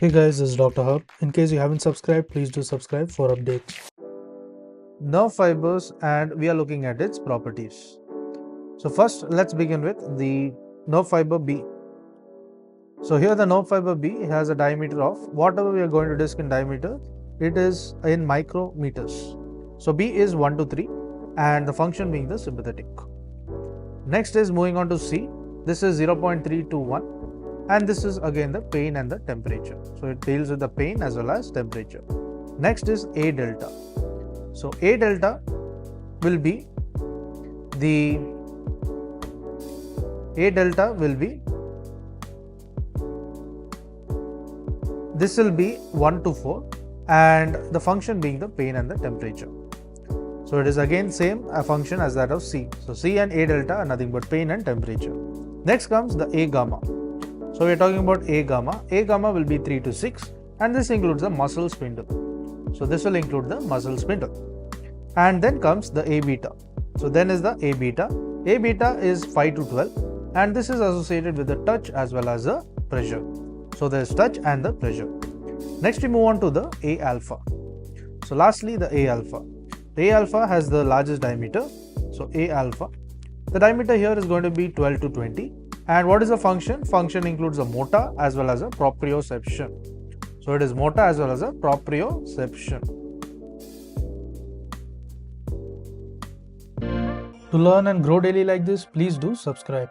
Hey guys, this is Dr. Hub. In case you haven't subscribed, please do subscribe for updates. Nerve fibers, and we are looking at its properties. So first, let's begin with the nerve fiber B. So here the nerve fiber B has a diameter of whatever we are going to discuss in diameter, it is in micrometers. So B is 1 to 3 and the function being the sympathetic. Next is moving on to C. This is 0.3 to 1 and this is again the pain and the temperature. So it deals with the pain as well as temperature. Next is A delta. So A delta will be this will be 1 to 4 and the function being the pain and the temperature. So it is again same a function as that of C. So C and A delta are nothing but pain and temperature. Next comes the A gamma. So we are talking about A gamma. A gamma will be 3 to 6 and this includes the muscle spindle. So this will include the muscle spindle. And then comes the A beta. So then is the A beta. A beta is 5 to 12 and this is associated with the touch as well as the pressure. So there is touch and the pressure. Next we move on to the A alpha. So lastly the A alpha. The A alpha has the largest diameter. So A alpha. The diameter here is going to be 12 to 20. And what is the function? Function includes a motor as well as a proprioception. So it is motor as well as a proprioception. To learn and grow daily like this, please do subscribe.